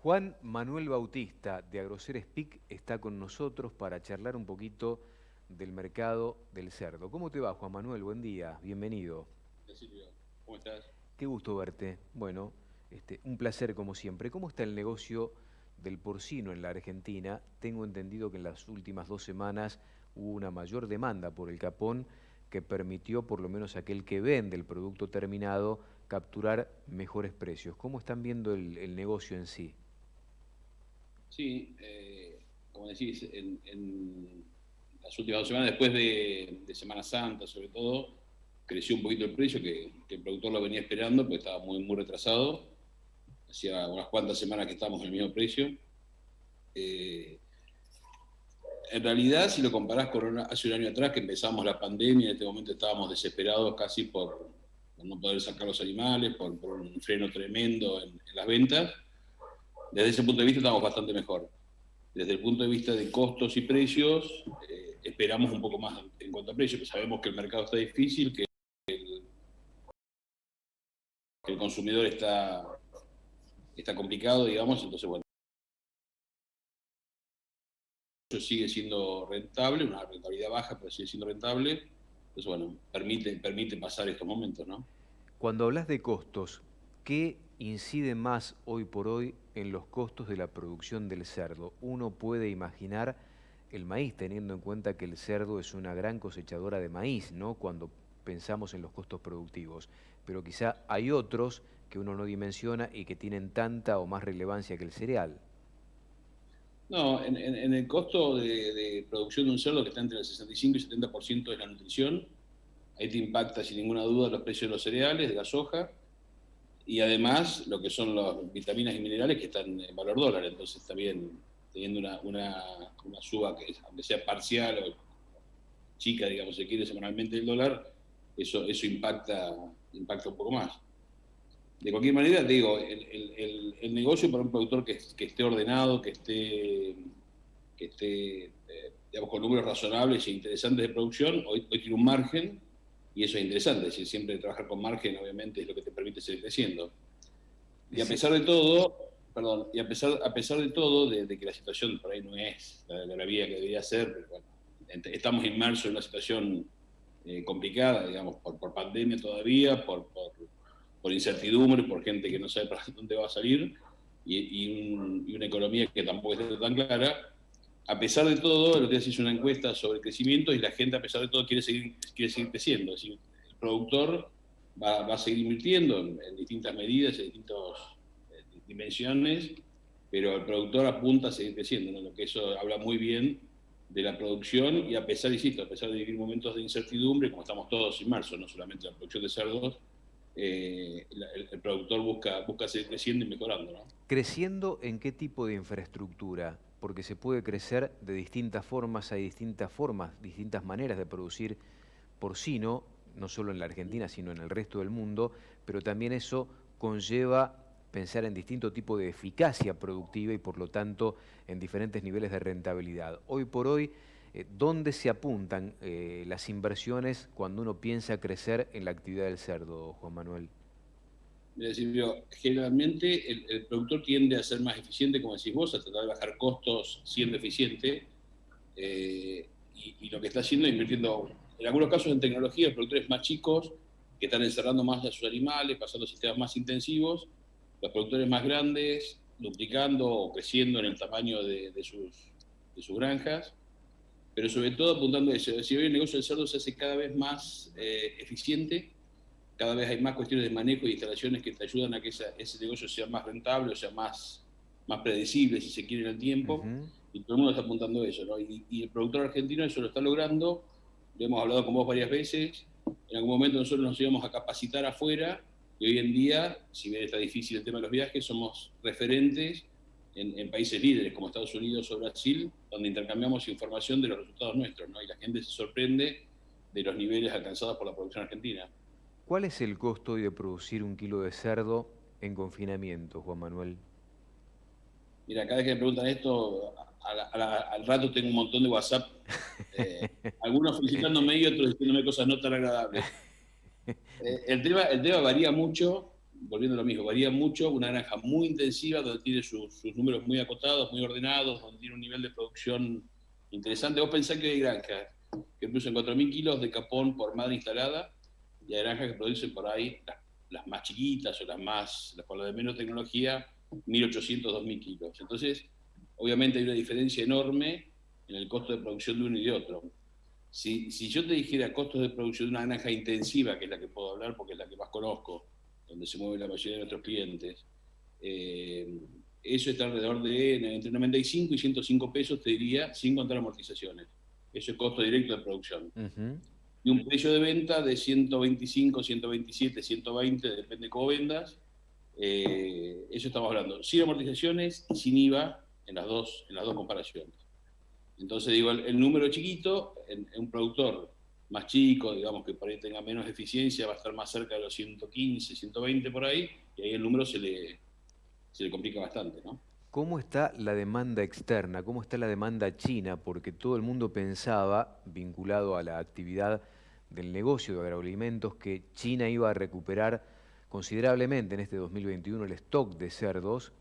Juan Manuel Bautista de Agrocer Speak está con nosotros para charlar un poquito del mercado del cerdo. ¿Cómo te va, Juan Manuel? Buen día, bienvenido. Hola, Silvio, ¿cómo estás? Qué gusto verte. Bueno, un placer como siempre. ¿Cómo está el negocio del porcino en la Argentina? Tengo entendido que en las últimas 2 semanas hubo una mayor demanda por el capón que permitió, por lo menos aquel que vende el producto terminado, capturar mejores precios. ¿Cómo están viendo el negocio en sí? Sí, como decís, en las últimas 2 semanas, después de Semana Santa, sobre todo, creció un poquito el precio, que el productor lo venía esperando, porque estaba muy retrasado. Hacía unas cuantas semanas que estábamos en el mismo precio. Eh, en realidad, si lo comparás con hace un año atrás, que empezamos la pandemia, en este momento estábamos desesperados casi por no poder sacar los animales, por un freno tremendo en las ventas. Desde ese punto de vista estamos bastante mejor. Desde el punto de vista de costos y precios, esperamos un poco más en cuanto a precios, pues sabemos que el mercado está difícil, que el consumidor está complicado, digamos, entonces, bueno, eso sigue siendo rentable, una rentabilidad baja, pero sigue siendo rentable, entonces, bueno, permite pasar estos momentos, ¿no? Cuando hablas de costos, ¿qué incide más hoy por hoy en los costos de la producción del cerdo? Uno puede imaginar el maíz, teniendo en cuenta que el cerdo es una gran cosechadora de maíz, ¿no? Cuando pensamos en los costos productivos. Pero quizá hay otros que uno no dimensiona y que tienen tanta o más relevancia que el cereal. No, en el costo de producción de un cerdo que está entre el 65 y 70% de la nutrición, ahí te impacta sin ninguna duda los precios de los cereales, de la soja, y además lo que son las vitaminas y minerales que están en valor dólar, entonces también teniendo una suba que aunque sea parcial o chica, digamos, se quiere semanalmente el dólar, eso impacta un poco más. De cualquier manera, te digo, el negocio para un productor que esté ordenado, que esté digamos, con números razonables e interesantes de producción, hoy tiene un margen y eso es interesante, es decir, siempre trabajar con margen obviamente es lo que te permite seguir creciendo. Y a Sí, pesar de todo, perdón, y a pesar de todo, de que la situación por ahí no es la vía que debería ser, pero bueno, estamos inmersos en una situación complicada, digamos, por pandemia todavía, por incertidumbre, por gente que no sabe para dónde va a salir, y una economía que tampoco está tan clara. A pesar de todo, lo que hace es una encuesta sobre crecimiento y la gente, a pesar de todo, quiere seguir creciendo. Es decir, el productor va a seguir invirtiendo en distintas medidas, en distintas dimensiones, pero el productor apunta a seguir creciendo, ¿no? Lo que eso habla muy bien de la producción y a pesar, insisto, a pesar de vivir momentos de incertidumbre, como estamos todos inmersos, no solamente en la producción de cerdos, el productor busca seguir creciendo y mejorando, ¿no? ¿creciendo en qué tipo de infraestructura? Porque se puede crecer de distintas formas, hay distintas formas, distintas maneras de producir porcino, no solo en la Argentina, sino en el resto del mundo, pero también eso conlleva pensar en distinto tipo de eficacia productiva y por lo tanto en diferentes niveles de rentabilidad. Hoy por hoy, ¿dónde se apuntan las inversiones cuando uno piensa crecer en la actividad del cerdo, Juan Manuel? Mira, Silvio, generalmente el productor tiende a ser más eficiente, como decís vos, a tratar de bajar costos siendo eficiente, y lo que está haciendo es invirtiendo, en algunos casos en tecnología, productores más chicos que están encerrando más a sus animales, pasando a sistemas más intensivos, los productores más grandes duplicando o creciendo en el tamaño de sus granjas, pero sobre todo apuntando a eso. Si hoy el negocio del cerdo se hace cada vez más eficiente, cada vez hay más cuestiones de manejo y instalaciones que te ayudan a que ese negocio sea más rentable, o sea más predecible, si se quiere, en el tiempo, Ujú. y todo el mundo está apuntando a eso, ¿no? Y el productor argentino eso lo está logrando, lo hemos hablado con vos varias veces, en algún momento nosotros nos íbamos a capacitar afuera, y hoy en día, si bien está difícil el tema de los viajes, somos referentes en países líderes como Estados Unidos o Brasil, donde intercambiamos información de los resultados nuestros, ¿no? Y la gente se sorprende de los niveles alcanzados por la producción argentina. ¿Cuál es el costo hoy de producir un kilo de cerdo en confinamiento, Juan Manuel? Mira, cada vez que me preguntan esto, al rato tengo un montón de WhatsApp, eh, algunos felicitándome y otros diciéndome cosas no tan agradables. El tema varía mucho, volviendo a lo mismo, varía mucho. Una granja muy intensiva, donde tiene sus números muy acotados, muy ordenados, donde tiene un nivel de producción interesante. Vos pensás que hay granjas que producen 4.000 kilos de capón por madre instalada, y hay granjas que producen por ahí las más chiquitas o las con la de menos tecnología, 1.800, 2.000 kilos. Entonces, obviamente hay una diferencia enorme en el costo de producción de uno y de otro. Si yo te dijera costos de producción de una granja intensiva, que es la que puedo hablar porque es la que más conozco, donde se mueve la mayoría de nuestros clientes, eso está alrededor de entre 95 y 105 pesos, te diría, sin contar amortizaciones. Eso es costo directo de producción. Uh-huh. Y un precio de venta de 125, 127, 120, depende cómo vendas. Eso estamos hablando, sin amortizaciones y sin IVA en las dos comparaciones. Entonces, digo, el número chiquito, en un productor más chico, digamos que por ahí tenga menos eficiencia, va a estar más cerca de los 115, 120 por ahí, y ahí el número se le complica bastante, ¿no? ¿Cómo está la demanda externa? ¿Cómo está la demanda china? Porque todo el mundo pensaba, vinculado a la actividad del negocio de agroalimentos, que China iba a recuperar considerablemente en este 2021 el stock de cerdos,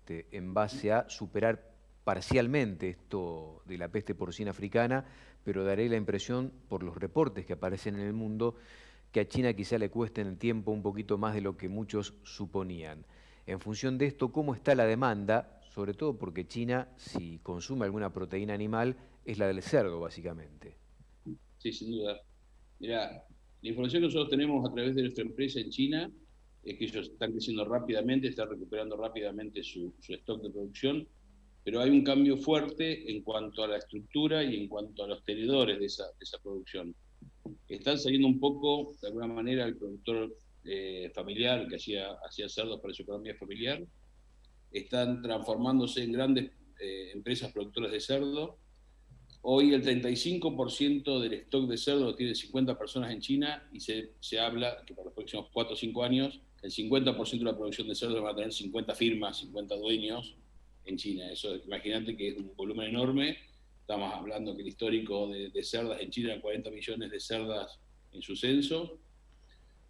en base a superar parcialmente esto de la peste porcina africana, pero daré la impresión, por los reportes que aparecen en el mundo, que a China quizá le cueste en el tiempo un poquito más de lo que muchos suponían. En función de esto, ¿cómo está la demanda? Sobre todo porque China, si consume alguna proteína animal, es la del cerdo, básicamente. Sí, sin duda. Mirá, la información que nosotros tenemos a través de nuestra empresa en China es que ellos están creciendo rápidamente, están recuperando rápidamente su stock de producción, pero hay un cambio fuerte en cuanto a la estructura y en cuanto a los tenedores de esa producción. Están saliendo un poco, de alguna manera, el productor familiar que hacía cerdos para su economía familiar, están transformándose en grandes empresas productoras de cerdo. Hoy el 35% del stock de cerdo lo tiene 50 personas en China, y se habla que para los próximos 4 o 5 años el 50% de la producción de cerdo va a tener 50 firmas, 50 dueños en China. Eso, imagínate que es un volumen enorme. Estamos hablando que el histórico de cerdas en China, 40 millones de cerdas en su censo.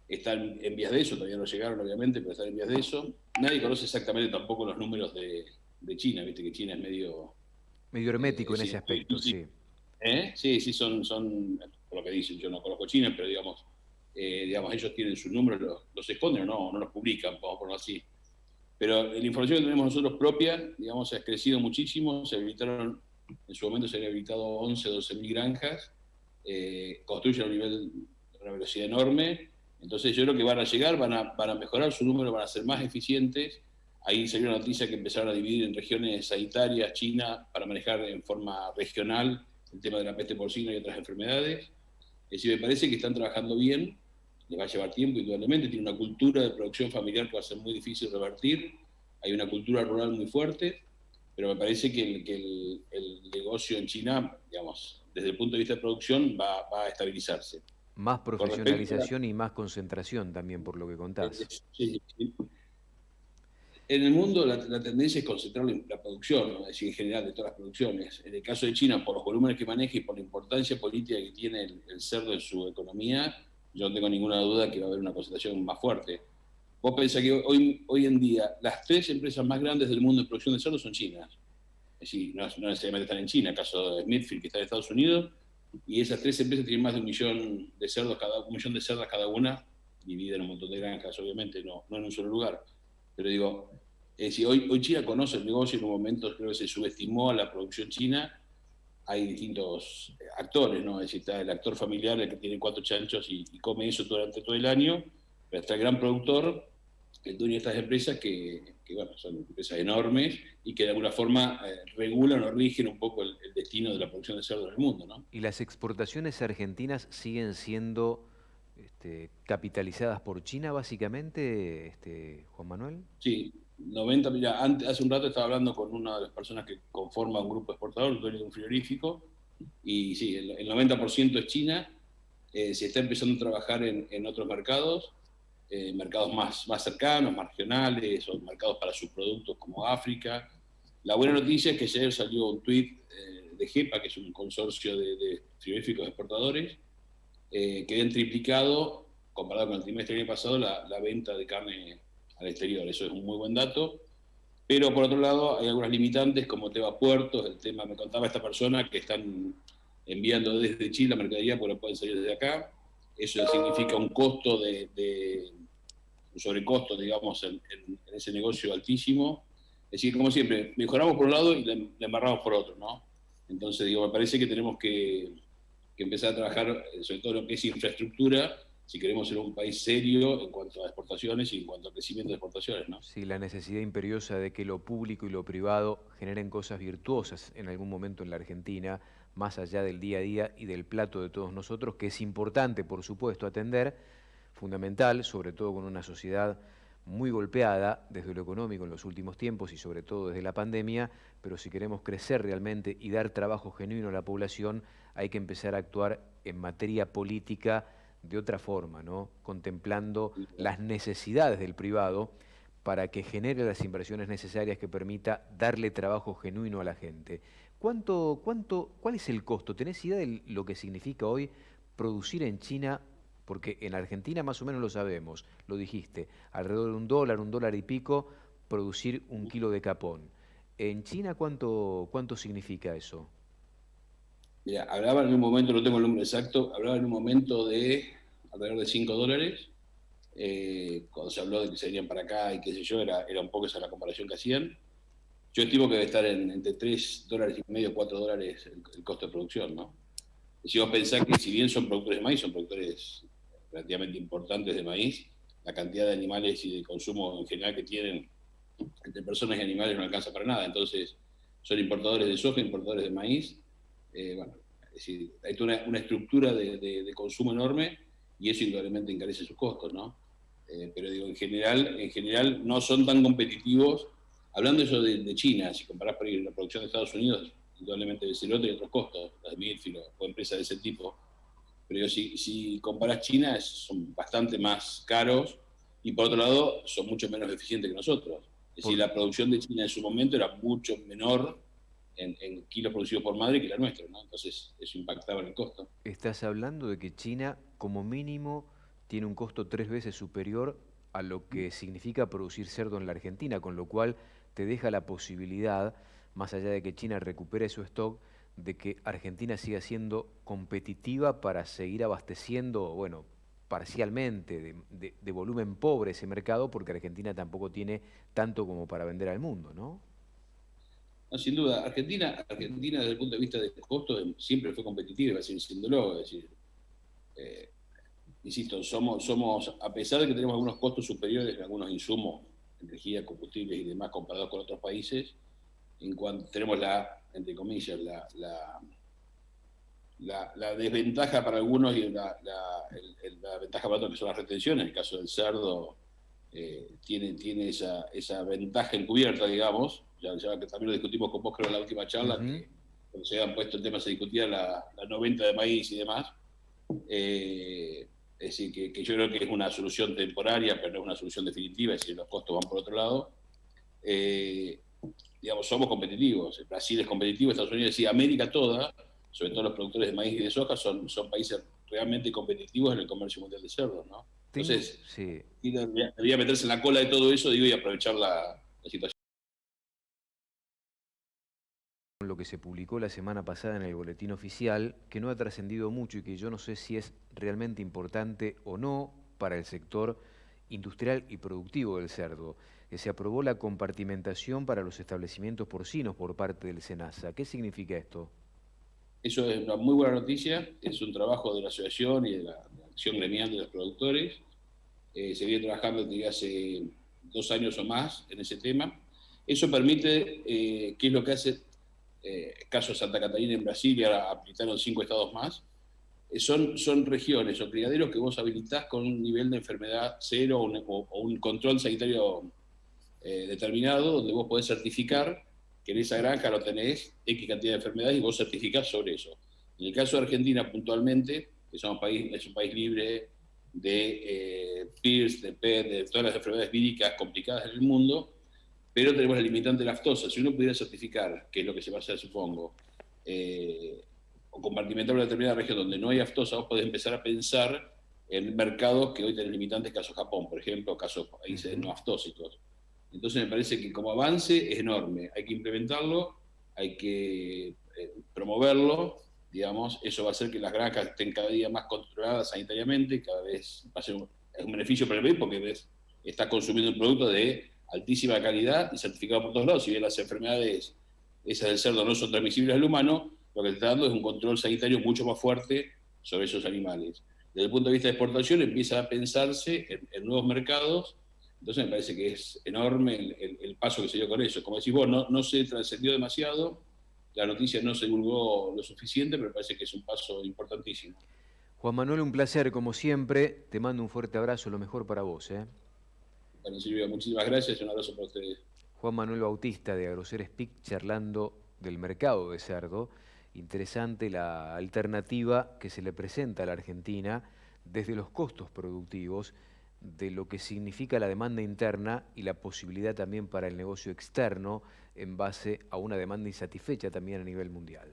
Están en vías de eso, todavía no llegaron obviamente, pero están en vías de eso. Nadie conoce exactamente tampoco los números de China, viste que China es medio hermético en ese aspecto, sí. Sí, son, por lo que dicen, yo no conozco China, pero digamos ellos tienen sus números, los esconden o no los publican, vamos a ponerlo así. Pero la información que tenemos nosotros propia, digamos, ha crecido muchísimo. En su momento se habían habilitado 11, 12 mil granjas, construyen a una velocidad enorme. Entonces yo creo que van a llegar, van a mejorar su número, van a ser más eficientes. Ahí salió una noticia que empezaron a dividir en regiones sanitarias China para manejar en forma regional el tema de la peste porcina y otras enfermedades. Es decir, me parece que están trabajando bien, les va a llevar tiempo indudablemente, tiene una cultura de producción familiar que va a ser muy difícil revertir, hay una cultura rural muy fuerte, pero me parece que el negocio en China, digamos, desde el punto de vista de producción, va a estabilizarse. Más profesionalización y más concentración también, por lo que contás. Sí. En el mundo la tendencia es concentrar la producción, ¿no? Es decir, en general de todas las producciones. En el caso de China, por los volúmenes que maneja y por la importancia política que tiene el cerdo en su economía, yo no tengo ninguna duda que va a haber una concentración más fuerte. Vos pensás que hoy en día las 3 empresas más grandes del mundo de producción de cerdo son chinas. Es decir, no necesariamente están en China, el caso de Smithfield, que está en Estados Unidos, y esas 3 empresas tienen más de 1 millón de cerdos un millón de cerdas cada una, dividida en un montón de granjas, obviamente, no en un solo lugar. Pero digo, si hoy China conoce el negocio, en un momento creo que se subestimó a la producción china. Hay distintos actores, ¿no? Es decir, está el actor familiar, el que tiene 4 chanchos y come eso durante todo el año, pero está el gran productor, el dueño de estas empresas que bueno, son empresas enormes y que de alguna forma regulan o rigen un poco el destino de la producción de cerdo en el mundo, ¿no? ¿Y las exportaciones argentinas siguen siendo capitalizadas por China, básicamente, Juan Manuel? Sí, hace un rato estaba hablando con una de las personas que conforma un grupo exportador, el dueño de un frigorífico, y sí, el 90% es China. Se está empezando a trabajar en otros mercados, mercados más cercanos, más regionales, o mercados para sus productos como África. La buena noticia es que ayer salió un tuit de GEPA, que es un consorcio de frigoríficos exportadores, que han triplicado, comparado con el trimestre del año pasado, la venta de carne al exterior. Eso es un muy buen dato. Pero por otro lado hay algunas limitantes como el tema puertos, el tema, me contaba esta persona que están enviando desde Chile la mercadería porque no pueden salir desde acá. Eso significa un costo un sobrecosto, digamos, en ese negocio altísimo. Es decir, como siempre, mejoramos por un lado y le embarramos por otro, ¿no? Entonces, digo, me parece que tenemos que empezar a trabajar sobre todo lo que es infraestructura, si queremos ser un país serio en cuanto a exportaciones y en cuanto a crecimiento de exportaciones, ¿no? Sí, la necesidad imperiosa de que lo público y lo privado generen cosas virtuosas en algún momento en la Argentina, más allá del día a día y del plato de todos nosotros, que es importante, por supuesto, atender, fundamental, sobre todo con una sociedad muy golpeada desde lo económico en los últimos tiempos y sobre todo desde la pandemia, pero si queremos crecer realmente y dar trabajo genuino a la población, hay que empezar a actuar en materia política de otra forma, ¿no? Contemplando las necesidades del privado para que genere las inversiones necesarias que permita darle trabajo genuino a la gente. ¿Cuál es el costo? ¿Tenés idea de lo que significa hoy producir en China? Porque en Argentina más o menos lo sabemos, lo dijiste, alrededor de un dólar y pico, producir un kilo de capón. ¿En China cuánto significa eso? Mira, hablaban en un momento, no tengo el número exacto, hablaban en un momento de alrededor de $5. Cuando se habló de que se venían para acá y qué sé yo, era un poco esa la comparación que hacían. Yo estimo que debe estar entre $3,50 y $4 el costo de producción, ¿no? Y si vos pensás que si bien son productores de maíz, son productores relativamente importantes de maíz, la cantidad de animales y de consumo en general que tienen entre personas y animales no alcanza para nada. Entonces, son importadores de soja, importadores de maíz. Bueno, es decir, hay toda una estructura de consumo enorme y eso indudablemente encarece sus costos, ¿no? Pero digo, en general no son tan competitivos. Hablando eso de China, si comparás por ahí la producción de Estados Unidos, indudablemente debe ser otro y otros costos, las de Milfilo o empresas de ese tipo. Pero si comparás China, son bastante más caros y por otro lado son mucho menos eficientes que nosotros. Es decir, Por- la producción de China en su momento era mucho menor en kilos producidos por madre que la nuestra, ¿no? Entonces eso impactaba en el costo. Estás hablando de que China, como mínimo, tiene un costo 3 veces superior a lo que significa producir cerdo en la Argentina, con lo cual te deja la posibilidad, más allá de que China recupere su stock, de que Argentina siga siendo competitiva para seguir abasteciendo, bueno, parcialmente, de volumen pobre ese mercado, porque Argentina tampoco tiene tanto como para vender al mundo, ¿no? No, sin duda, Argentina desde el punto de vista de costos siempre fue competitiva y va a seguir siéndolo. Es decir, eh, insisto, somos, a pesar de que tenemos algunos costos superiores en algunos insumos, energía, combustibles y demás comparados con otros países, en cuanto tenemos entre comillas, la desventaja para algunos y la ventaja para otros que son las retenciones. En el caso del cerdo, tiene esa ventaja encubierta, digamos, ya que también lo discutimos con vos creo en la última charla, Ujú. que cuando se habían puesto el tema se discutía la 90 de maíz y demás. Es decir, que yo creo que es una solución temporaria, pero no es una solución definitiva, es decir, los costos van por otro lado. Eh, digamos, somos competitivos, Brasil es competitivo, Estados Unidos y América toda, sobre todo los productores de maíz y de soja, son países realmente competitivos en el comercio mundial de cerdos, ¿no? Entonces, Sí. debería meterse en la cola de todo eso, digo, y aprovechar la situación. Lo que se publicó la semana pasada en el boletín oficial, que no ha trascendido mucho y que yo no sé si es realmente importante o no para el sector industrial y productivo del cerdo. Se aprobó la compartimentación para los establecimientos porcinos por parte del SENASA. ¿Qué significa esto? Eso es una muy buena noticia, es un trabajo de la asociación y de la acción gremial de los productores. Se viene trabajando desde hace 2 años o más en ese tema. Eso permite, ¿qué es lo que hace? Caso de Santa Catarina en Brasil y ahora aplicaron 5 estados más. Son regiones o criaderos que vos habilitás con un nivel de enfermedad cero o un control sanitario determinado, donde vos podés certificar que en esa granja lo tenés X cantidad de enfermedades y vos certificás sobre eso. En el caso de Argentina, puntualmente, que es un país libre de PIRS, de PET, de todas las enfermedades víricas complicadas en el mundo, pero tenemos el limitante de lactosa. Si uno pudiera certificar, que es lo que se va a hacer, supongo, o compartimentar una determinada región donde no hay aftosa, vos podés empezar a pensar en mercados que hoy tienen limitantes, caso Japón, por ejemplo, casos países no aftóxicos. Entonces me parece que como avance es enorme, hay que implementarlo, hay que promoverlo, digamos, eso va a hacer que las granjas estén cada día más controladas sanitariamente, cada vez va a ser un beneficio para el país porque está consumiendo un producto de altísima calidad y certificado por todos lados. Si bien las enfermedades esas del cerdo no son transmisibles al humano, lo que está dando es un control sanitario mucho más fuerte sobre esos animales. Desde el punto de vista de exportación empieza a pensarse en nuevos mercados, entonces me parece que es enorme el paso que se dio con eso. Como decís vos, no se trascendió demasiado, la noticia no se divulgó lo suficiente, pero me parece que es un paso importantísimo. Juan Manuel, un placer como siempre. Te mando un fuerte abrazo, lo mejor para vos. Bueno, Silvia, muchísimas gracias y un abrazo para ustedes. Juan Manuel Bautista de Agroceres PIC charlando del mercado de cerdo. Interesante la alternativa que se le presenta a la Argentina desde los costos productivos, de lo que significa la demanda interna y la posibilidad también para el negocio externo en base a una demanda insatisfecha también a nivel mundial.